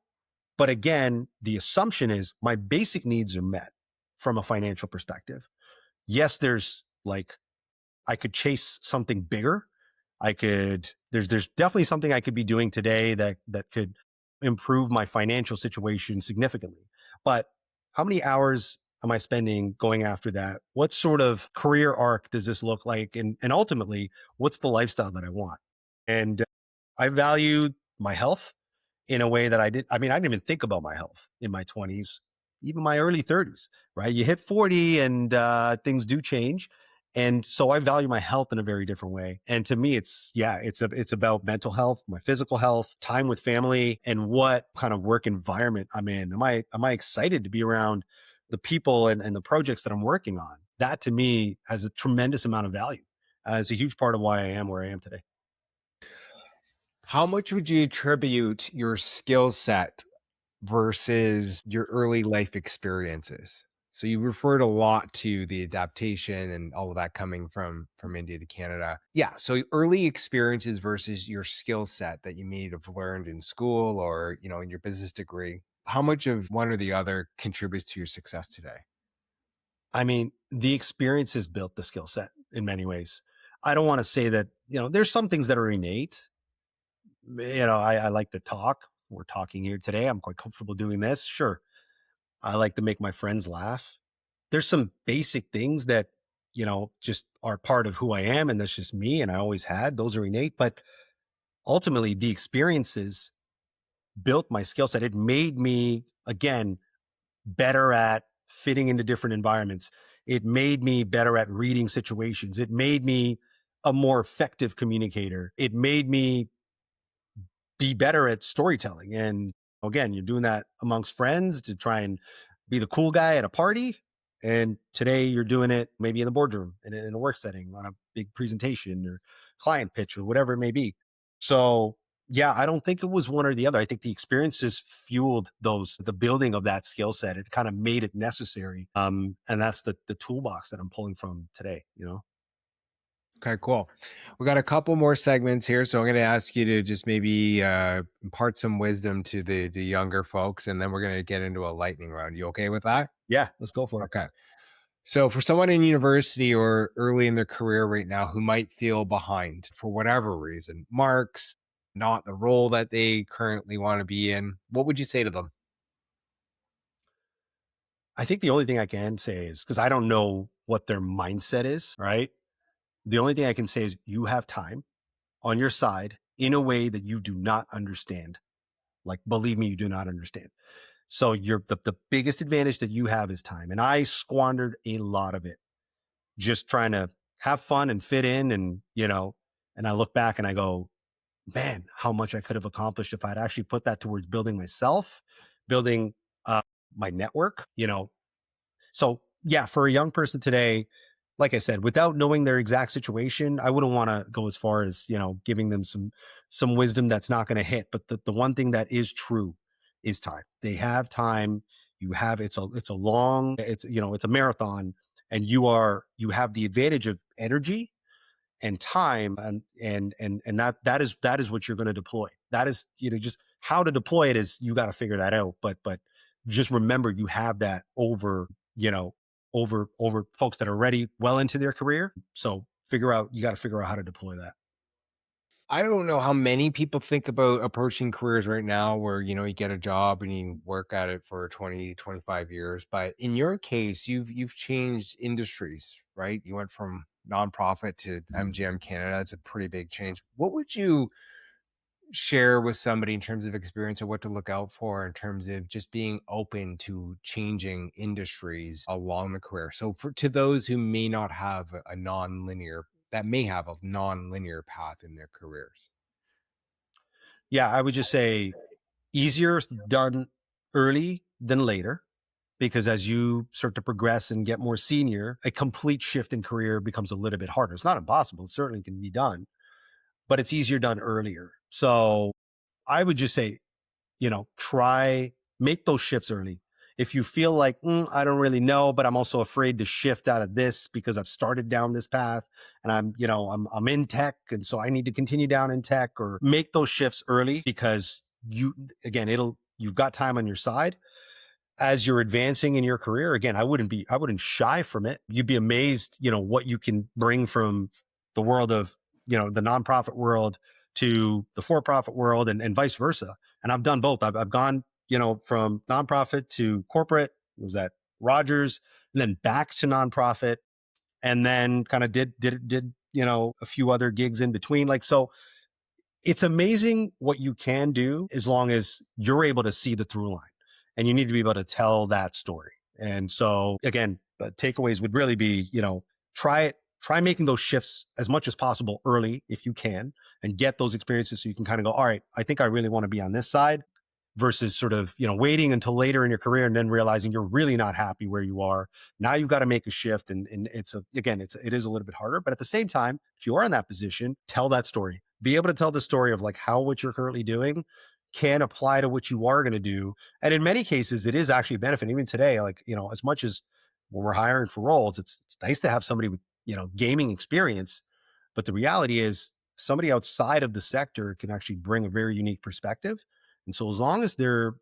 But again, the assumption is my basic needs are met from a financial perspective. Yes, there's like, I could chase something bigger. There's definitely something I could be doing today that could improve my financial situation significantly. But how many hours am I spending going after that? What sort of career arc does this look like? And ultimately, what's the lifestyle that I want? And I valued my health in a way that I mean, I didn't even think about my health in my 20s, even my early 30s, right? You hit 40 and things do change. And so I value my health in a very different way. And to me, it's about mental health, my physical health, time with family, and what kind of work environment I'm in. Am I excited to be around the people and the projects that I'm working on? That to me has a tremendous amount of value. It's a huge part of why I am where I am today. How much would you attribute your skill set versus your early life experiences? So you referred a lot to the adaptation and all of that coming from India to Canada. Yeah, so early experiences versus your skill set that you may have learned in school or, in your business degree. How much of one or the other contributes to your success today? I mean, the experience has built the skill set in many ways. I don't want to say that, there's some things that are innate. I like to talk. We're talking here today. I'm quite comfortable doing this. Sure. I like to make my friends laugh. There's some basic things that, just are part of who I am. And that's just me. And I always had, those are innate. But ultimately, the experiences built my skill set. It made me, again, better at fitting into different environments. It made me better at reading situations. It made me a more effective communicator. It made me be better at storytelling. And again, you're doing that amongst friends to try and be the cool guy at a party. And today you're doing it maybe in the boardroom in a work setting on a big presentation or client pitch or whatever it may be. So yeah, I don't think it was one or the other. I think the experiences fueled the building of that skill set. It kind of made it necessary. And that's the toolbox that I'm pulling from today. Okay, cool. We got a couple more segments here, so I'm going to ask you to just maybe impart some wisdom to the younger folks, and then we're going to get into a lightning round. You okay with that? Yeah, let's go for it. Okay. So, for someone in university or early in their career right now who might feel behind for whatever reason, marks, not the role that they currently want to be in, what would you say to them? I think the only thing I can say is because I don't know what their mindset is, right? The only thing I can say is you have time on your side in a way that you do not understand. Like, believe me, you do not understand. So the biggest advantage that you have is time. And I squandered a lot of it just trying to have fun and fit in. And I look back and I go, man, how much I could have accomplished if I'd actually put that towards building myself, building my network, So yeah, for a young person today, like I said, without knowing their exact situation, I wouldn't want to go as far as, giving them some wisdom that's not going to hit. But the one thing that is true is time. They have time. It's a long, it's a marathon, and you have the advantage of energy and time, and that is what you're going to deploy. That is, just how to deploy it is you got to figure that out. But just remember you have that you know over folks that are already well into their career. So you got to figure out how to deploy that. I don't know how many people think about approaching careers right now where, you get a job and you work at it for 20, 25 years. But in your case, you've changed industries, right? You went from nonprofit to MGM Canada. It's a pretty big change. What would you share with somebody in terms of experience or what to look out for in terms of just being open to changing industries along the career? So for to those who may not have a non-linear that may have a non-linear path in their careers. Yeah, I would just say easier done early than later, because as you start to progress and get more senior, a complete shift in career becomes a little bit harder. It's not impossible, it certainly can be done, but it's easier done earlier. So I would just say, try make those shifts early. If you feel like, I don't really know, but I'm also afraid to shift out of this because I've started down this path and I'm in tech. And so I need to continue down in tech, or make those shifts early, because you've got time on your side as you're advancing in your career. Again, I wouldn't shy from it. You'd be amazed, what you can bring from the world of, the nonprofit world to the for-profit world, and vice versa. And I've done both. I've gone, from nonprofit to corporate. It was at Rogers, and then back to nonprofit, and then kind of did, a few other gigs in between. Like, so it's amazing what you can do as long as you're able to see the through line, and you need to be able to tell that story. And so again, takeaways would really be, try making those shifts as much as possible early if you can, and get those experiences so you can kind of go, all right, I think I really want to be on this side, versus sort of, waiting until later in your career and then realizing you're really not happy where you are. Now you've got to make a shift. And it is a little bit harder, but at the same time, if you are in that position, tell that story, be able to tell the story of like how what you're currently doing can apply to what you are going to do. And in many cases, it is actually a benefit. Even today, like, as much as when we're hiring for roles, it's nice to have somebody with, gaming experience. But the reality is somebody outside of the sector can actually bring a very unique perspective. And so as long as they're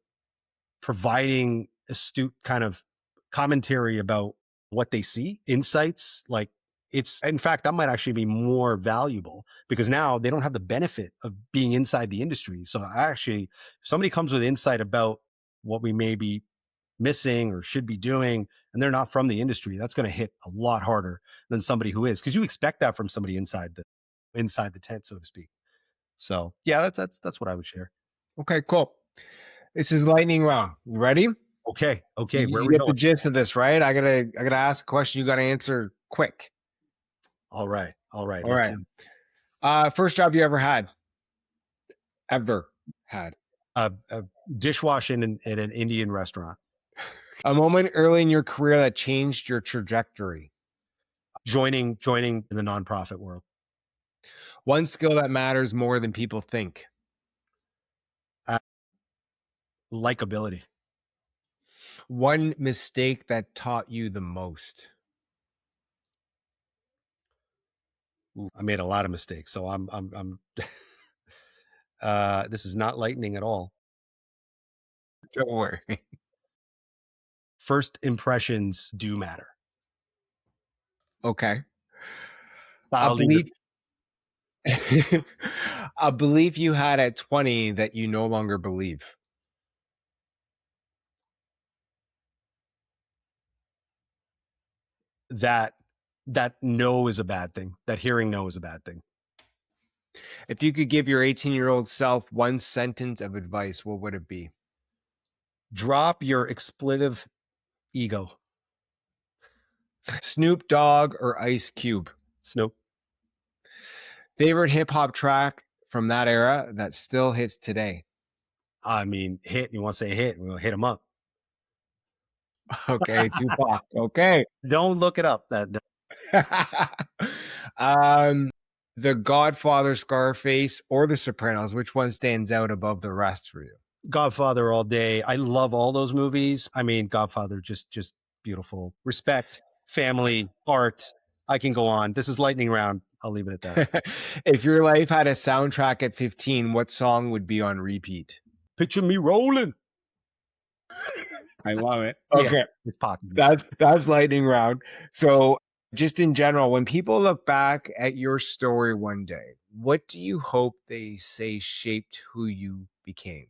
providing astute kind of commentary about what they see, insights, like, it's, in fact, that might actually be more valuable, because now they don't have the benefit of being inside the industry. So actually, if somebody comes with insight about what we may be missing or should be doing, and they're not from the industry, that's going to hit a lot harder than somebody who is, because you expect that from somebody inside the tent, so to speak. So yeah, that's what I would share. Okay, cool. This is lightning round. You ready? Okay, where are You we get the going? gist of this, right? I gotta ask a question. You gotta answer quick. All right, All let's right. do it. First job you ever had. Ever had. Dishwashing in an Indian restaurant. A moment early in your career that changed your trajectory. Joining in the nonprofit world. One skill that matters more than people think. Uh, Likability. One mistake that taught you the most. Ooh, I made a lot of mistakes, so I'm this is not lightning at all. Don't worry. First impressions do matter. Okay. A Style leader. belief a belief you had at 20 that you no longer believe. that no is a bad thing, that hearing no is a bad thing. If you could give your 18-year-old self one sentence of advice, what would it be? Drop your expletive ego. Snoop Dogg or Ice Cube? Snoop. Favorite hip hop track from that era that still hits today? I mean, hit. You want to say hit? We'll hit him up. Okay, Tupac. Okay. Don't look it up. That um, The Godfather, Scarface, or The Sopranos? Which one stands out above the rest for you? Godfather all day. I love all those movies. I mean, Godfather, just beautiful. Respect, family, art. I can go on. This is lightning round. I'll leave it at that. If your life had a soundtrack at 15, what song would be on repeat? Picture me rolling. I love it. Yeah, Okay. it's popular. That's lightning round. So just in general, when people look back at your story one day, what do you hope they say shaped who you became?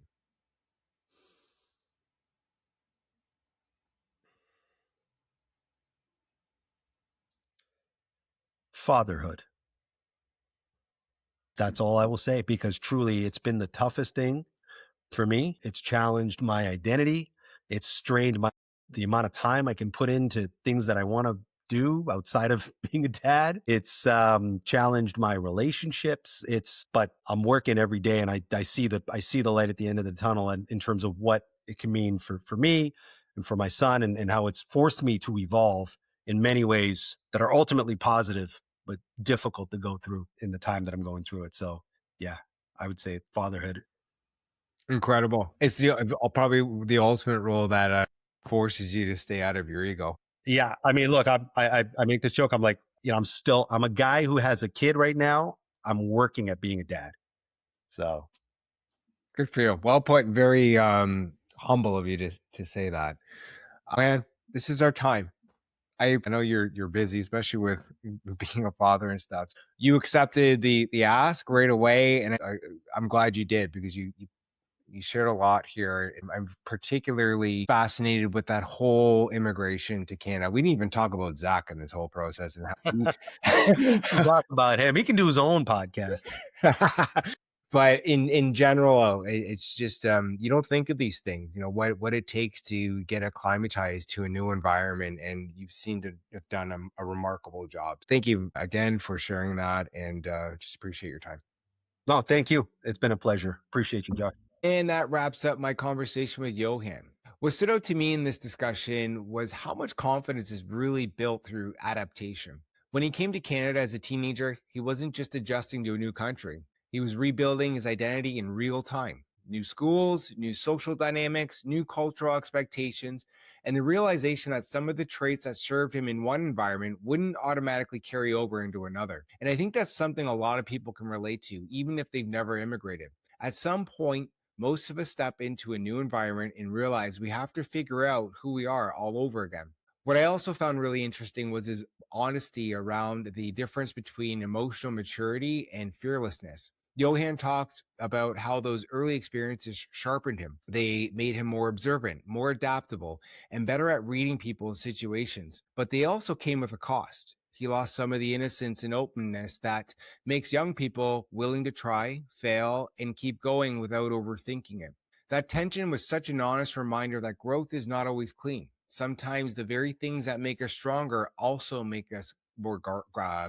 Fatherhood. That's all I will say, because truly it's been the toughest thing for me. It's challenged my identity. It's strained the amount of time I can put into things that I want to do outside of being a dad. It's challenged my relationships. But I'm working every day, and I see the light at the end of the tunnel, and in terms of what it can mean for me and for my son, and how it's forced me to evolve in many ways that are ultimately positive, but difficult to go through in the time that I'm going through it. So yeah, I would say fatherhood. Incredible. It's probably the ultimate role that forces you to stay out of your ego. Yeah, I mean, look, I make this joke. I'm like, I'm a guy who has a kid right now. I'm working at being a dad. So Good for you. Well put. And very humble of you to say that. Man, this is our time. I know you're busy, especially with being a father and stuff. You accepted the ask right away, and I'm glad you did, because you shared a lot here. I'm particularly fascinated with that whole immigration to Canada. We didn't even talk about Zach in this whole process and how talk about him. He can do his own podcast. But in general, it's just you don't think of these things, what it takes to get acclimatized to a new environment, and you seem to have done a remarkable job. Thank you again for sharing that, and just appreciate your time. No, thank you. It's been a pleasure. Appreciate you, Josh. And that wraps up my conversation with Yohan. What stood out to me in this discussion was how much confidence is really built through adaptation. When he came to Canada as a teenager, he wasn't just adjusting to a new country, he was rebuilding his identity in real time. New schools, new social dynamics, new cultural expectations, and the realization that some of the traits that served him in one environment wouldn't automatically carry over into another. And I think that's something a lot of people can relate to, even if they've never immigrated. At some point, most of us step into a new environment and realize we have to figure out who we are all over again. What I also found really interesting was his honesty around the difference between emotional maturity and fearlessness. Yohan talks about how those early experiences sharpened him. They made him more observant, more adaptable, and better at reading people and situations. But they also came with a cost. He lost some of the innocence and openness that makes young people willing to try, fail, and keep going without overthinking it. That tension was such an honest reminder that growth is not always clean. Sometimes the very things that make us stronger also make us more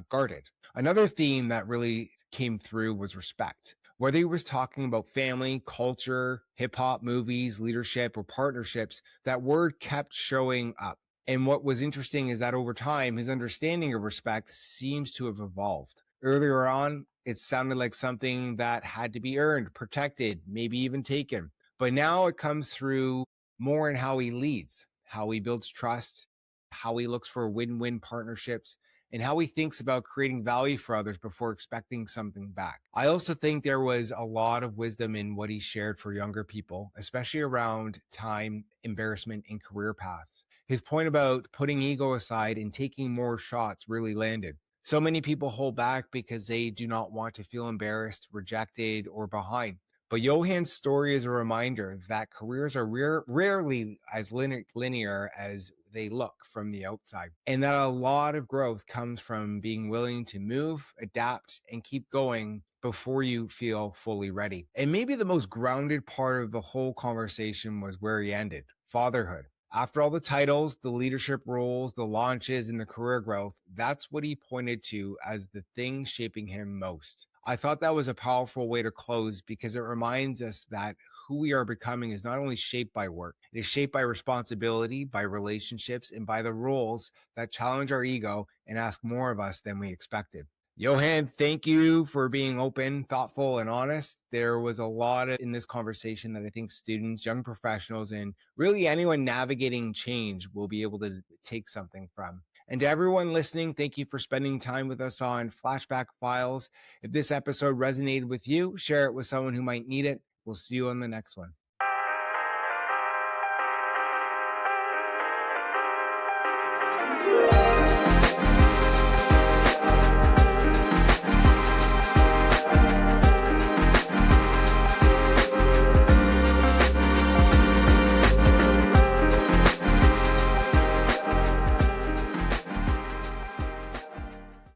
guarded. Another theme that really came through was respect. Whether he was talking about family, culture, hip hop, movies, leadership, or partnerships, that word kept showing up. And what was interesting is that over time, his understanding of respect seems to have evolved. Earlier on, it sounded like something that had to be earned, protected, maybe even taken. But now it comes through more in how he leads, how he builds trust, how he looks for win win partnerships, and how he thinks about creating value for others before expecting something back. I also think there was a lot of wisdom in what he shared for younger people, especially around time, embarrassment, and career paths. His point about putting ego aside and taking more shots really landed. So many people hold back because they do not want to feel embarrassed, rejected, or behind. But Johan's story is a reminder that careers are rarely as linear as they look from the outside. And that a lot of growth comes from being willing to move, adapt, and keep going before you feel fully ready. And maybe the most grounded part of the whole conversation was where he ended: fatherhood. After all the titles, the leadership roles, the launches, and the career growth, that's what he pointed to as the thing shaping him most. I thought that was a powerful way to close because it reminds us that who we are becoming is not only shaped by work, it is shaped by responsibility, by relationships, and by the roles that challenge our ego and ask more of us than we expected. Yohan, thank you for being open, thoughtful, and honest. There was a lot in this conversation that I think students, young professionals, and really anyone navigating change will be able to take something from. And to everyone listening, thank you for spending time with us on Flashback Files. If this episode resonated with you, share it with someone who might need it. We'll see you on the next one.